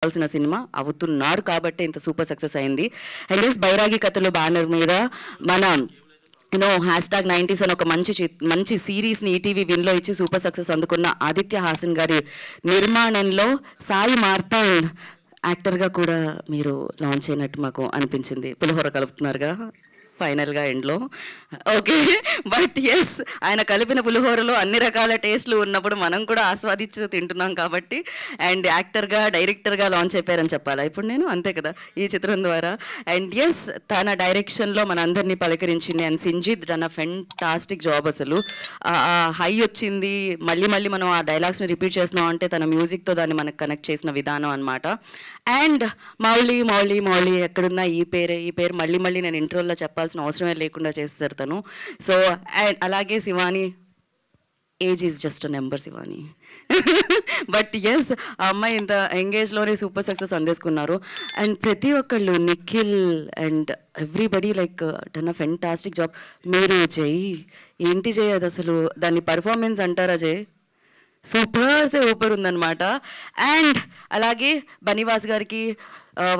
కావాల్సిన సినిమా అవుతున్నారు కాబట్టి ఇంత సూపర్ సక్సెస్ అయింది. అండ్ ఎస్ బైరాగి కథలు బ్యానర్ మీద మన #90s అని ఒక మంచి సిరీస్ని ఈటీవీ విన్లో ఇచ్చి సూపర్ సక్సెస్ అందుకున్న ఆదిత్య హాసన్ గారి నిర్మాణంలో సాయి మార్తాండ్ యాక్టర్గా కూడా మీరు లాంచ్ అయినట్టు మాకు అనిపించింది. పులిహోర కలుపుతున్నారుగా ఫైనల్గా ఎండ్లో. ఓకే, బట్ ఎస్ ఆయన కలిపిన పులిహోరలో అన్ని రకాల టేస్ట్లు ఉన్నప్పుడు మనం కూడా ఆస్వాదించు తింటున్నాం కాబట్టి. అండ్ యాక్టర్గా డైరెక్టర్గా లాంచ్ అయిపోయారని చెప్పాలా ఇప్పుడు నేను, అంతే కదా ఈ చిత్రం ద్వారా. అండ్ ఎస్ తన డైరెక్షన్లో మన అందరినీ పలకరించింది. And Sinjith done a fantastic job. అసలు హై వచ్చింది, మళ్ళీ మళ్ళీ మనం ఆ డైలాగ్స్ని రిపీట్ చేస్తున్నాం అంటే తన మ్యూజిక్తో దాన్ని మనకు కనెక్ట్ చేసిన విధానం అనమాట. అండ్ మౌలి మౌలి మౌలి ఎక్కడున్నా ఈ పేరు మళ్ళీ మళ్ళీ నేను ఇంట్రోల్లో చెప్పాల్సిన అవసరమే లేకుండా చేస్తారు తను. సో అండ్ అలాగే Shivani, age is just a number Shivani. But yes ఆ అమ్మాయి ఇంత ఎంగేజ్లోనే సూపర్ సక్సెస్ అందేసుకున్నారు. అండ్ ప్రతి ఒక్కళ్ళు Nikhil and everybody like done a fantastic job. మీరు జై ఏంటి జై అది అసలు దాన్ని పర్ఫార్మెన్స్ అంటారా జై? సూపర్ ఉందన్నమాట. అండ్ అలాగే బనీవాస్ గారికి,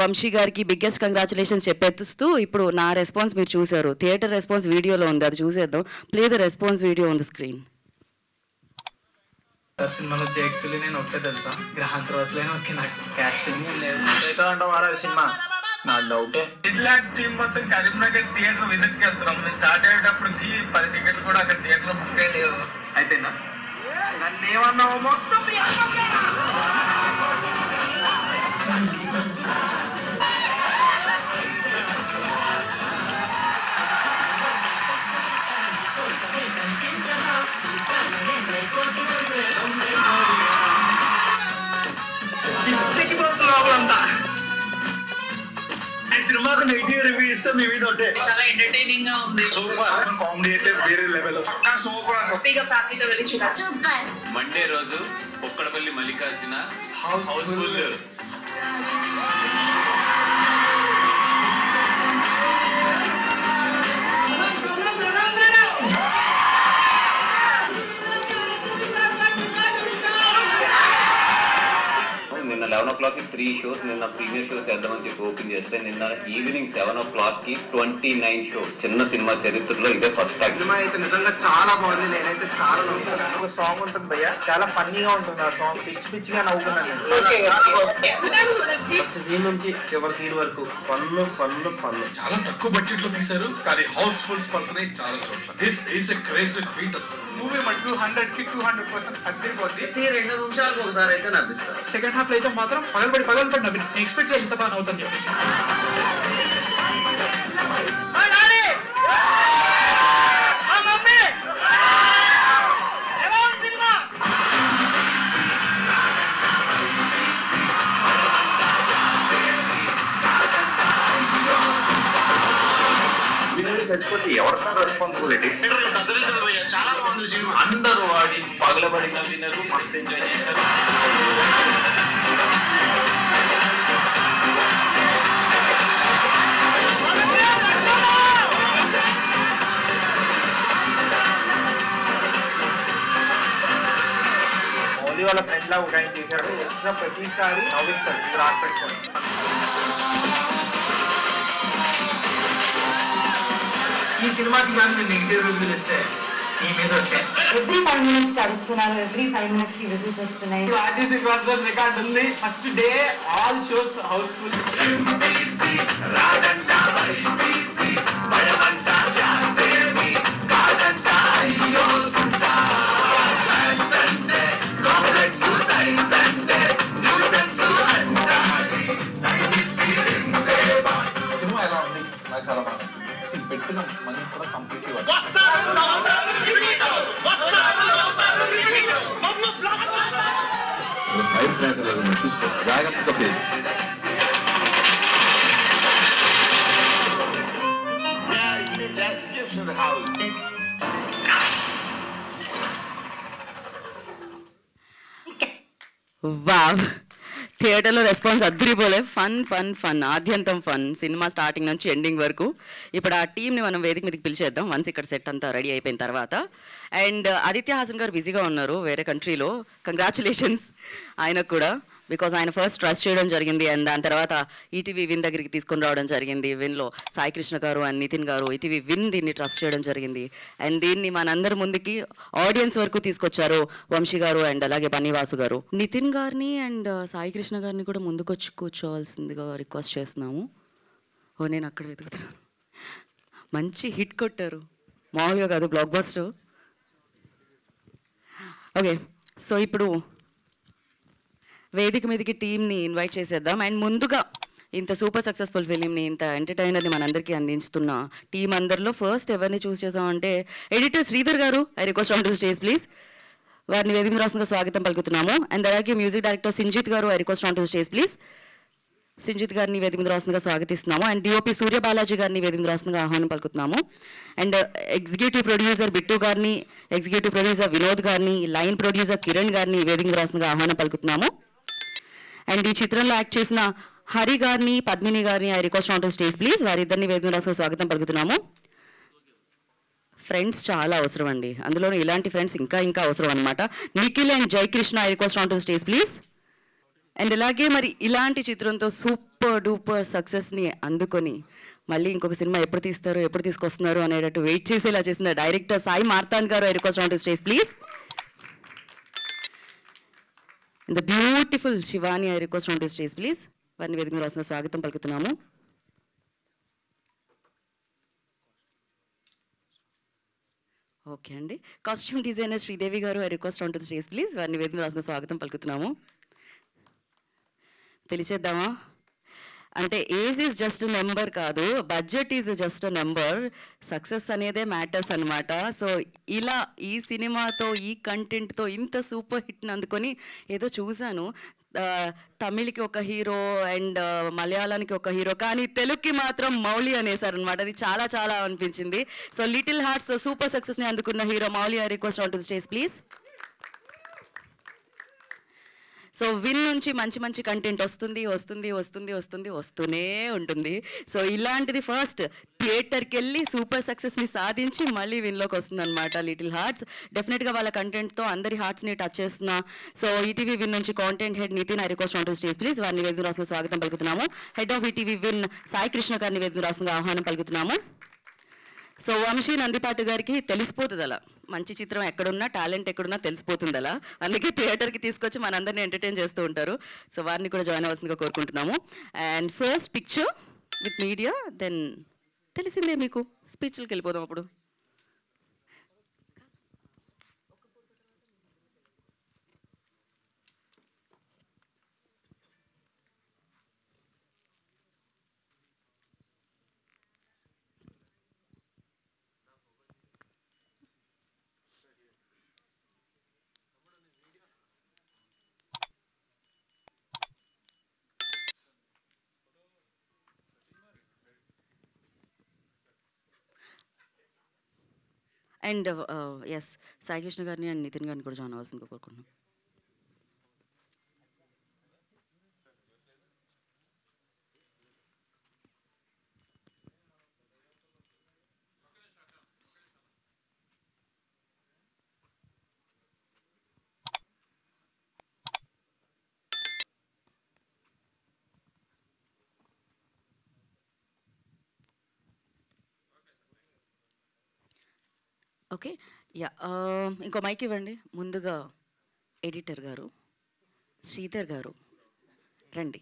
వంశీ గారికి బిగ్గెస్ట్ కంగ్రాచులేషన్స్ చెప్పేస్తూ ఇప్పుడు నా రెస్పాన్స్ మీరు చూశారు, థియేటర్ రెస్పాన్స్ వీడియోలో ఉంది, అది చూసేద్దాం. Play the response video on the screen. సినిమాలో జేక్స్లీ నేను ఒకటే తెలుసా, గ్రహాంతర వసలేని ఒకే నాకు క్యాస్టింగ్ లేదు అంటావారా సినిమా నా డౌటే. ఇట్లాంటి టీం మొత్తం కరీంనగర్ థియేటర్ విజిట్ కి వెళ్తున్నాం. మేము స్టార్ట్ అయ్యేటప్పటికి 10 టికెట్లు కూడా అక్కడ థియేటర్లో బుక్ లేవు. అయిపోయిందా? నన్ను ఏమన్నావు మొత్తం సినిమాకు నెగిటివ్ రివ్యూ ఇస్తే మీ మీద ఉంటే చాలా ఎంటర్టైనింగ్ గా ఉంది. సూపర్ కామెడీ అయితే వేరే లెవెల్. పక్కా సూపర్. హ్యాపీగా ఫ్యామిలీతో వెళ్ళి చూడొచ్చు. మండే రోజు ఒక్కడపల్లి మల్లికార్జున హౌస్ఫుల్. నిన్న 11 o'clockకి 3 shows, నిన్న ప్రీమియర్ షోస్ వేద్దామని చెప్పి ఓపెన్ చేస్తే నిన్న ఈవినింగ్ 7 o'clockకి 29 shows. చిన్న సినిమా చరిత్రలో ఇదే ఫస్ట్ టైం. సినిమా అయితే నిజంగా చాలా బాగుంది. నేనైతే చాలా నవ్వుకున్నాను. ఒక సాంగ్ ఉంటుంది భయ్య, చాలా ఫన్నీగా ఉంటుంది ఆ సాంగ్. పిచ్చిగా నవ్వుకున్నాను. ఫస్ట్ సీన్ నుంచి చివరి సీన్ వరకు ఫన్. చాలా తక్కువ బడ్జెట్ లో తీశారు కానీ హౌస్ఫుల్స్ పడుతున్నాయి చాలా చోట్ల. This is a crazy feet అసలు. మూవీ మటుకు 100కి 200% అద్దరిపోద్ది. 2 నిమిషాలకు ఒకసారి అయితే నవ్విస్తారు. సెకండ్ హాఫ్ లో అయితే మాత్రం పగలబడి నవ్వి ఎక్స్పెక్ట్ చేయాలి ఇంత బాగా నవ్వుతాను చెప్పేసి. చచ్చిపోతే ఎవరు సార్ రెస్పాన్సిబిలిటీ? చాలా బాగుంది సినిమా. అందరూ ఆడియన్స్ పగలబడి నవ్వినారు, మస్తు ఎంజాయ్ చేశారు. మౌలి వాళ్ళ ఫ్రెండ్ లా ఒక ఆయన చేశాడు. వచ్చిన ప్రతిసారి నవ్విస్తాడు. ఇది రాసి పెట్టుకోండి. ఈ సినిమాకి కానీ మీరు నెగిటివ్ రివ్యూలు ఇస్తే మీ మీద వచ్చాయి. ఎవ్రీ 5 minutes కలుస్తున్నారు, ఎవ్రీ 5 minutes కి విజిల్స్ వస్తున్నాయి. ఇప్పుడు ఆర్టీసీ క్రాస్ రోడ్ రికార్డ్ ఉంది. First day all shows housefull. Cinema ఎలా ఉంది? నాకు చాలా బాగా నచ్చింది. అసలు పెట్టిన మనీ కూడా కంప్లీట్లీ ఫైర్ క్రాకర్ చూసుకో జాగ్రత్తగా ప్లే. వావ్, థియేటర్లో రెస్పాన్స్ అద్దరిపోలే. ఫన్ ఆద్యంతం ఫన్. సినిమా స్టార్టింగ్ నుంచి ఎండింగ్ వరకు. ఇప్పుడు ఆ టీంని మనం వేదిక మీదకి పిలిచేద్దాం వన్స్ ఇక్కడ సెట్ అంతా రెడీ అయిపోయిన తర్వాత. అండ్ ఆదిత్య హాసన్ గారు బిజీగా ఉన్నారు వేరే కంట్రీలో. కంగ్రాచులేషన్స్ ఆయనకు కూడా. బికాజ్ ఆయన ఫస్ట్ ట్రస్ట్ చేయడం జరిగింది అండ్ దాని తర్వాత ఈటీవీ విన్ దగ్గరికి తీసుకొని రావడం జరిగింది. విన్లో సాయి కృష్ణ గారు అండ్ నితిన్ గారు ఈటీవీ విన్ దీన్ని ట్రస్ట్ చేయడం జరిగింది అండ్ దీన్ని మనందరి ముందుకి ఆడియన్స్ వరకు తీసుకొచ్చారు వంశీ గారు అండ్ అలాగే బన్నీవాసు గారు. నితిన్ గారిని అండ్ సాయి కృష్ణ గారిని కూడా ముందుకొచ్చి కూర్చోవాల్సిందిగా రిక్వెస్ట్ చేస్తున్నాము. నేను అక్కడ వెతుకుతున్నాను. మంచి హిట్ కొట్టారు, మామూలుగా కాదు, బ్లాక్ బస్టర్. ఓకే, సో ఇప్పుడు వేదిక మీదకి టీమ్ని ఇన్వైట్ చేసేద్దాం. అండ్ ముందుగా ఇంత సూపర్ సక్సెస్ఫుల్ ఫిలింని, ఇంత ఎంటర్టైనర్ని మనందరికీ అందించుతున్న టీం అందరిలో ఫస్ట్ ఎవరిని చూస్ చేసామంటే ఎడిటర్ శ్రీధర్ గారు. I request on to stage please. వారిని వేదిక మీద రాష్ట్రంగా స్వాగతం పలుకుతున్నాము. అండ్ అలాగే మ్యూజిక్ డైరెక్టర్ సింజిత్ గారు. I request on to stage please. Sinjith గారిని వేదిక మీద రాష్ట్రంగా స్వాగతిస్తున్నాము. అండ్ డిఓపి సూర్య బాలాజీ గారిని వేదిక మీద రాష్ట్రంగా ఆహ్వానం పలుకుతున్నాము. అండ్ ఎగ్జిక్యూటివ్ ప్రొడ్యూసర్ బిట్టు గారిని, ఎగ్జిక్యూటివ్ ప్రొడ్యూసర్ వినోద్ గారిని, లైన్ ప్రొడ్యూసర్ కిరణ్ గారిని వేదిక మీద రాష్ట్రంగా ఆహ్వానం పలుకుతున్నాము. అండ్ ఈ చిత్రంలో యాక్ట్ చేసిన హరి గారిని, పద్మిని గారిని I request on to stage please. వారిద్దరిని వేదిక మీద రాష్ట్రంగా స్వాగతం పలుకుతున్నాము. ఫ్రెండ్స్ చాలా అవసరం అండి, అందులోనూ ఇలాంటి ఫ్రెండ్స్ ఇంకా ఇంకా అవసరం అనమాట. Nikhil and Jayakrishna I request on to stage please. And అలాగే మరి ఇలాంటి చిత్రంతో సూపర్ డూపర్ సక్సెస్ని అందుకొని మళ్ళీ ఇంకొక సినిమా ఎప్పుడు తీస్తారు, ఎప్పుడు తీసుకొస్తున్నారు అనేటట్టు వెయిట్ చేసేలా చేసిన డైరెక్టర్ సాయి మార్తాన్ గారు I request on to stage please. The beautiful Shivani I request on to stage please. వారిని వేదిక మీద రాసిన స్వాగతం పలుకుతున్నాము. ఓకే అండి, కాస్ట్యూమ్ డిజైనర్ శ్రీదేవి గారు I request on to stage please. వారిని వేదిక మీద రాసిన స్వాగతం పలుకుతున్నాము. తెలిసేద్దామా? అంటే ఏజ్ ఈజ్ జస్ట్ నెంబర్ కాదు, budget is just number, success అనేదే మ్యాటర్స్ అనమాట. సో ఇలా ఈ సినిమాతో, ఈ కంటెంట్తో ఇంత సూపర్ హిట్ని అందుకొని ఏదో చూశాను, తమిళ్కి ఒక హీరో అండ్ మలయాళానికి ఒక హీరో, కానీ తెలుగుకి మాత్రం మౌలి అనేసారనమాట. అది చాలా చాలా అనిపించింది. సో లిటిల్ హార్ట్స్ సూపర్ సక్సెస్ని అందుకున్న hero Mouli, I request on to stage please. So win నుంచి మంచి మంచి కంటెంట్ వస్తుంది వస్తుంది వస్తుంది వస్తుంది వస్తూనే ఉంటుంది. సో ఇలాంటిది ఫస్ట్ థియేటర్కి వెళ్ళి సూపర్ సక్సెస్ని సాధించి మళ్ళీ విన్లోకి వస్తుంది అనమాట లిటిల్ హార్ట్స్. డెఫినెట్గా వాళ్ళ కంటెంట్తో అందరి హార్ట్స్ని టచ్ చేస్తున్నా. సో ఈటీవీ విన్ నుంచి content head Nitin I request on to stage please. వారిని వేదిక రాసిన స్వాగతం పలుకుతున్నాము. Head of ETV Win Sai Krishna గారిని వేదిక రాసిన ఆహ్వానం పలుకుతున్నాము. సో వంశీ నందిపాటి గారికి తెలిసిపోతుంది అలా, మంచి చిత్రం ఎక్కడున్నా, టాలెంట్ ఎక్కడున్నా తెలిసిపోతుంది అలా. అందుకే థియేటర్కి తీసుకొచ్చి మనందరినీ ఎంటర్టైన్ చేస్తూ ఉంటారు. సో వారిని కూడా జాయిన్ అవ్వాల్సిందిగా కోరుకుంటున్నాము. And first picture with media, then తెలిసిందే మీకు, స్పీచ్లకు వెళ్ళిపోదాం అప్పుడు. అండ్ ఎస్, సాయి కృష్ణ గారిని అండ్ నితిన్ గారిని కూడా జాయిన్ అవ్వాల్సిందిగా కోరుకుంటున్నాం. ఓకే, యా, ఇంకో మైక్ ఇవ్వండి. ముందుగా ఎడిటర్ గారు శ్రీధర్ గారు రండి,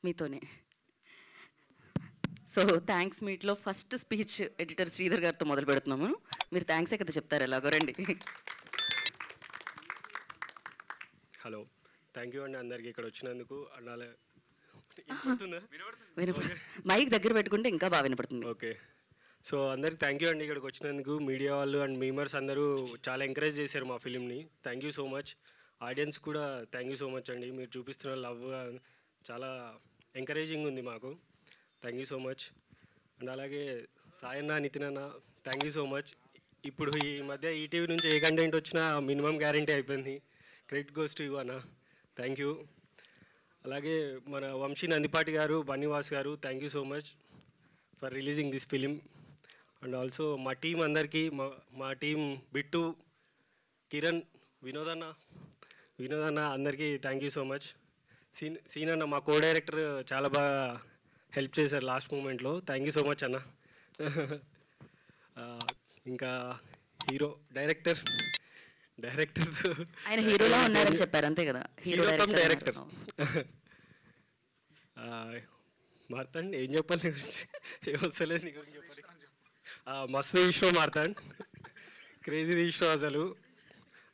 మీతోనే. సో థ్యాంక్స్ మీట్లో ఫస్ట్ స్పీచ్ ఎడిటర్ శ్రీధర్ గారితో మొదలు పెడుతున్నాము. మీరు థ్యాంక్సే కదా చెప్తారు, ఎలాగో రండి. హలో, థ్యాంక్ యూ అండి అందరికి ఇక్కడ వచ్చినందుకు. అలా మైక్ దగ్గర పెట్టుకుంటే ఇంకా బాగా వినపడుతుంది. ఓకే, సో అందరికి థ్యాంక్ యూ అండి ఇక్కడికి వచ్చినందుకు. మీడియా వాళ్ళు అండ్ మీమర్స్ అందరూ చాలా ఎంకరేజ్ చేశారు మా ఫిలింని. Thank you so much. Audience కూడా థ్యాంక్ యూ సో మచ్ అండి. మీరు చూపిస్తున్న లవ్ చాలా ఎంకరేజింగ్ ఉంది మాకు. Thank you so much. And అలాగే సాయన్న, నితిన్ అన్న, థ్యాంక్ యూ సో మచ్. ఇప్పుడు ఈ మధ్య ఈటీవీ నుంచి ఏ కంటెంట్ వచ్చినా మినిమం గ్యారంటీ అయిపోయింది. క్రెడిట్ గోస్ టు యూ అన్న, థ్యాంక్ యూ. అలాగే మన వంశీ నందిపాటి గారు, బన్నీవాస్ గారు, thank you so much for releasing this film. And also మా టీం అందరికీ, మా టీం బిట్టు, కిరణ్, వినోద్ అన్న, వినోద్ అన్న అందరికీ థ్యాంక్ యూ సో మచ్. సీన్ అన్న మా కో డైరెక్టర్ చాలా బాగా హెల్ప్ చేశారు లాస్ట్ మూమెంట్లో. థ్యాంక్ యూ సో మచ్ అన్న. ఇంకా డైరెక్టర్ ఆయన హీరోలా ఉన్నారని చెప్పారు అంతే కదా, హీరో కమ్ డైరెక్టర్ మార్తాండ్. ఏం చెప్పాలి నీ గురించి, ఏం వస్తలేదు నీ గురించి చెప్పాలి. మస్తు తీసినావు మార్తాండ్, క్రేజీ తీసినావు, అసలు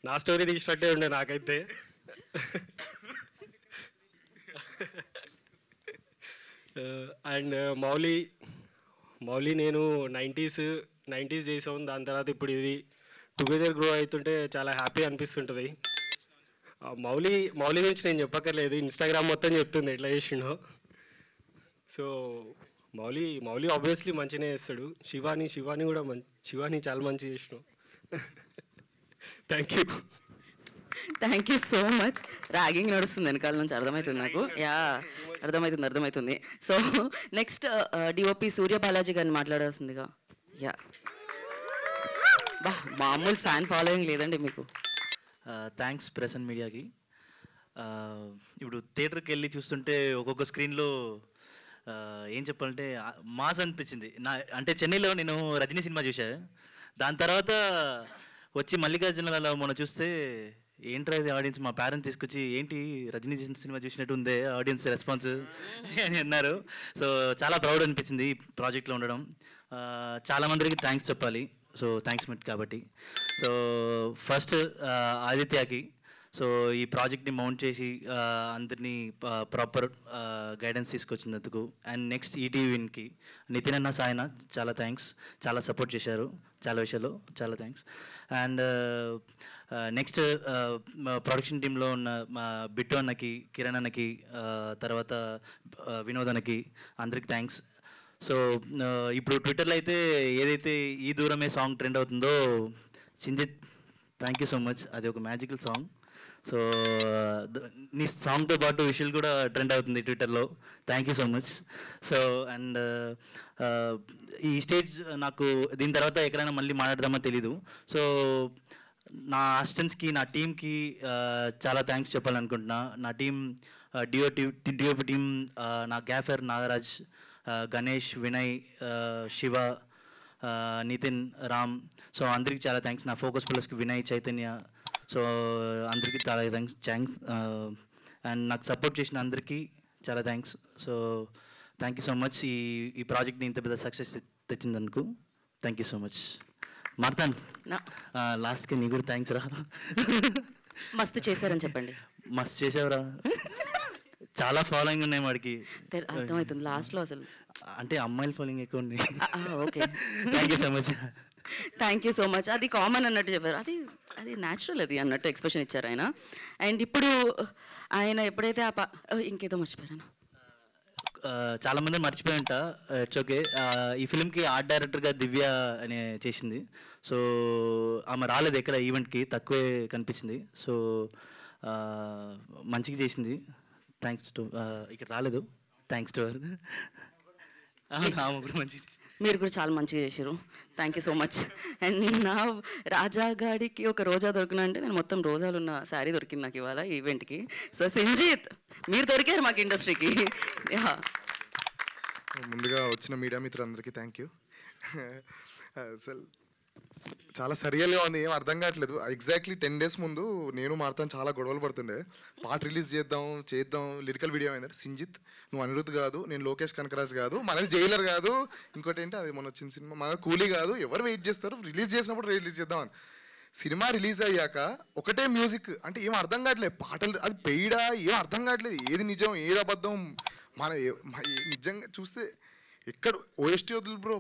నా స్టోరీ తీసినట్టే ఉండే నాకైతే. అండ్ మౌలి నేను 90s చేసాం, దాని తర్వాత ఇప్పుడు ఇది టుగెదర్ గ్రో అవుతుంటే చాలా హ్యాపీ అనిపిస్తుంటుంది. మౌలి గురించి నేను చెప్పక్కర్లేదు, ఇన్స్టాగ్రామ్ మొత్తం చెప్తుంది ఎట్లా చేసిండో. సో మౌలి ఆబ్వియస్లీ మంచిగానే చేస్తాడు. శివాని కూడా శివాని చాలా మంచిగా చేసినావు. Thank you so much. Ragging నడుస్తుంది వెనకాల నుంచి, అర్థమవుతుంది నాకు. యా, అర్థమవుతుంది. సో నెక్స్ట్ డిఓపి సూర్య బాలాజీ గారిని మాట్లాడాల్సిందిగా. యా, మామూలు ఫ్యాన్ ఫాలోయింగ్ లేదండి మీకు. థ్యాంక్స్ ప్రెస్ అండ్ మీడియాకి. ఇప్పుడు థియేటర్కి వెళ్ళి చూస్తుంటే ఒక్కొక్క స్క్రీన్లో ఏం చెప్పాలంటే మాస్ అనిపించింది. అంటే చెన్నైలో నేను రజనీ సినిమా చూశాను, దాని తర్వాత వచ్చి మల్లికార్జునలో మనం చూస్తే ఏంట్రా ఇది ఆడియన్స్, మా పేరెంట్స్ తీసుకొచ్చి ఏంటి రజనీ సినిమా చూసినట్టు ఉందే ఆడియన్స్ రెస్పాన్స్ అని అన్నారు. సో చాలా ప్రౌడ్ అనిపించింది ఈ ప్రాజెక్ట్లో ఉండడం. చాలామందికి థ్యాంక్స్ చెప్పాలి. సో థ్యాంక్స్ మిట్ కాబట్టి. సో ఫస్ట్ ఆదిత్యకి, సో ఈ ప్రాజెక్ట్ని మౌంట్ చేసి అందరినీ ప్రాపర్ గైడెన్స్ తీసుకొచ్చినందుకు. అండ్ నెక్స్ట్ ఈటీవీకి నితిన్ అన్న, సాయన చాలా థ్యాంక్స్, చాలా సపోర్ట్ చేశారు చాలా విషయాల్లో, చాలా థ్యాంక్స్. అండ్ నెక్స్ట్ ప్రొడక్షన్ టీంలో ఉన్న బిట్టు అన్నకి, కిరణ్ అన్నకి, తర్వాత వినోద్ అన్నకి అందరికి థ్యాంక్స్. సో ఇప్పుడు ట్విట్టర్లో అయితే ఏదైతే ఈ దూరమే సాంగ్ ట్రెండ్ అవుతుందో, Sinjith thank you so much, అది ఒక మ్యాజికల్ సాంగ్. సో నీ సాంగ్తో పాటు విషువల్ కూడా ట్రెండ్ అవుతుంది ట్విట్టర్లో, thank you so much. So and ఈ స్టేజ్ నాకు దీని తర్వాత ఎక్కడైనా మళ్ళీ మాట్లాడదామో తెలీదు. సో నా అసిస్టెంట్స్కి, నా టీంకి చాలా థ్యాంక్స్ చెప్పాలనుకుంటున్నా. నా టీం డిఓపి టీం, నా గ్యాఫర్ నాగరాజ్, గణేష్, వినయ్, శివ, నితిన్, రామ్, సో అందరికీ చాలా థ్యాంక్స్. నా ఫోకస్ ప్లస్కి వినయ్, చైతన్య, సో అందరికీ చాలా థ్యాంక్స్. అండ్ నాకు సపోర్ట్ చేసిన అందరికీ చాలా thanks. So thank you so much ఈ ప్రాజెక్ట్ని ఇంత పెద్ద సక్సెస్ తెచ్చిందనుకు. Thank you so much. Marthan, లాస్ట్కి నీ కూడా థ్యాంక్స్ రా. మస్తు చేశారని చెప్పండి. మస్తు చేసావురా, చాలా ఫాలోయింగ్ ఉన్నాయి వాడికి, అర్థమవుతుంది లాస్ట్లో అసలు. అంటే అమ్మాయిల ఫాలోయింగ్ ఎక్కువ ఉంది. Okay, thank you so much. Thank you so much. అది కామన్ అన్నట్టు చెప్పారు, అది న్యాచురల్ అది అన్నట్టు ఎక్స్ప్రెషన్ ఇచ్చారు ఆయన. అండ్ ఇప్పుడు ఆయన ఎప్పుడైతే ఇంకేదో మర్చిపోయాను, చాలామంది మర్చిపోయంట, ఇట్స్ ఓకే. ఈ ఫిల్మ్కి ఆర్ట్ డైరెక్టర్గా దివ్య అనే చేసింది. సో ఆమె రాలేదు ఎక్కడ ఈవెంట్కి, తక్కువే కనిపించింది. సో మంచిగా చేసింది, థ్యాంక్స్ టు. ఇక్కడ రాలేదు, థ్యాంక్స్ టు అవర్. ఆమె కూడా మంచిగా, మీరు కూడా చాలా మంచిగా చేశారు, thank you so much. And నా రాజాగాడికి ఒక రోజా దొరికినంటే నేను మొత్తం రోజాలు ఉన్న శారీ దొరికింది నాకు ఇవాళ ఈవెంట్కి. సో సంజిత్, మీరు దొరికారు మాకు ఇండస్ట్రీకి. ముందుగా వచ్చిన మీడియా మిత్రులందరికీ థ్యాంక్ యూ. అసలు చాలా సరియల్గా ఉంది, ఏం అర్థం కావట్లేదు. ఎగ్జాక్ట్లీ 10 days ముందు నేను మారుతాను చాలా గొడవలు పడుతుండే, పాట రిలీజ్ చేద్దాం లిరికల్ వీడియో అయిందంటే, సింజిత్ నువ్వు అనిరుద్ధ్ కాదు, నేను లోకేష్ కనకరాజ్ కాదు, మనది జైలర్ కాదు, ఇంకోటి ఏంటి అది మొన్న వచ్చిన సినిమా మన కూలీ కాదు, ఎవరు వెయిట్ చేస్తారు, రిలీజ్ చేసినప్పుడు రిలీజ్ చేద్దామని. సినిమా రిలీజ్ అయ్యాక ఒకటే మ్యూజిక్ అంటే ఏం అర్థం కావట్లేదు, పాటలు అది పెయిడా ఏం అర్థం కావట్లేదు, ఏది నిజం ఏది అబద్ధం. మన నిజంగా చూస్తే ఎక్కడ ఓఎస్టీ వదులు బ్రో.